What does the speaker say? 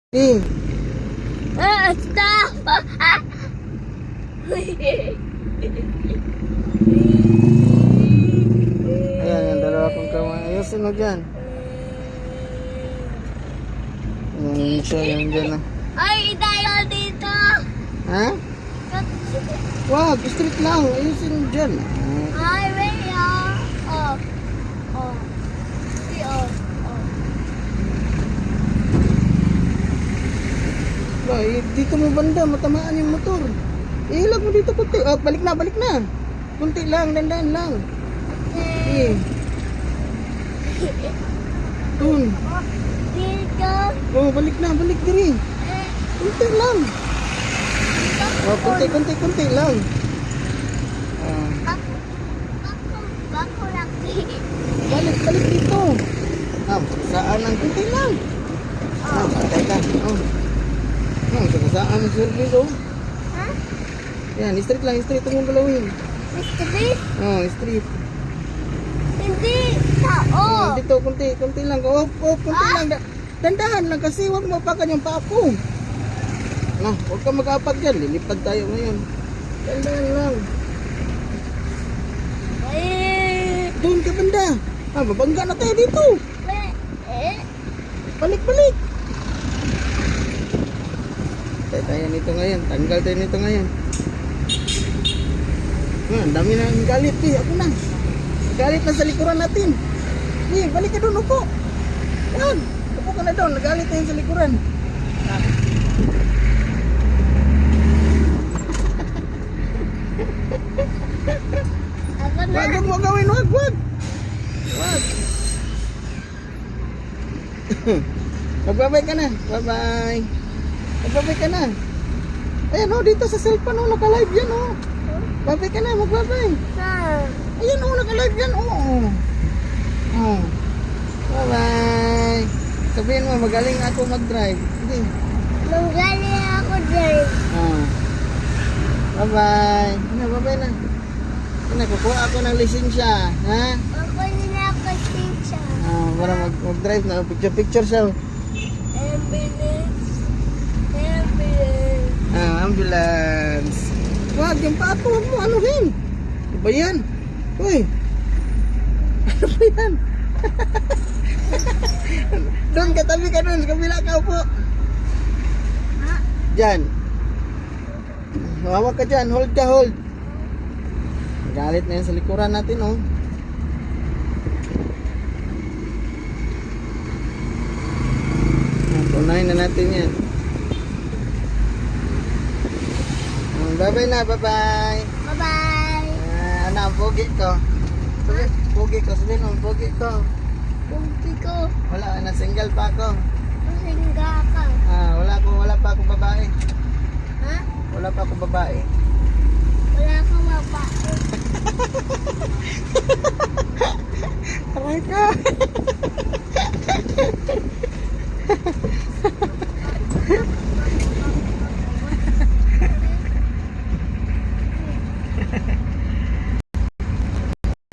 Eh, Stop! ayan, yung dalawa kong kamay. Ayusin mo dyan. Ayan siya, yan dyan na. Ay, tayo dito! Ha? Wag, straight lang. Ayusin mo dyan. Ay, wait, oh. Oh. See, oh. Ba, dito mo banda, matamaan yung motor. Ilag mo dito kunti. Oh, balik na, balik na. Kunti lang, dandan lang. Eh. Dun. Dito. Oh, balik na, balik diri. Kunti lang. Oh, kunti lang. Ah, Bako laki. balik dito. Ah, saan ang kunti lang. Ah, patay ka. Oh. Saan ang service, oh. Ha? Yan, straight lang, straight ang galawin. Mr. Beast? Oh, straight. Hindi. Tao. Dito, kunti lang. Oh, kunti lang. Dandahan lang kasi huwag mapakan yung paa ko. Nah, huwag ka mag-apak dyan. Lilipad tayo ngayon. Dandahan lang. Eh. Doon ka banda. Ah, mabangga na tayo dito. Balik. Tayo nito ngayon. Tanggal tayo nito ngayon. Ang dami na ng galit. Ako na. Galit na sa likuran natin. Balik ka doon, upo. Wag. Upo ka na doon. Nagalit na yun sa likuran. Ako na. Wag mo gawin. Wag. Magbabay ka na. Bye-bye. Magbabay ka na. Ayan o, dito sa cellphone o, naka-live yan o. Babay ka na, magbabay. Ayan o, naka-live yan o. Oh. Bye-bye. Sabihin mo, magaling ako mag-drive. Hindi. Magaling ako dyan. Oh. Bye-bye. Bye-bye na. Kukuha ako ng lisensya. Ha? Ako nila ako teacher. Para mag-drive na. Picture siya. Ambulance. Wag, yung paa ko, huwag mo anuhin. Ano ba yan? Uy. Ano ba yan? Doon, katabi ka doon. Sa kabila ka po. Diyan. Hawak ka dyan. Hold ka, hold. Galit na yan sa likuran natin, oh. Punahin na natin yan. Bye-bye na, bye-bye. Bye-bye. Ano ang pogi ko? Pogi ko, sabihin mo, pogi ko. Pugi ko. Wala, single pa ako. Masingga ka. Wala pa akong babae. Ha? Wala pa akong babae. Wala kang mabae. Aray ka.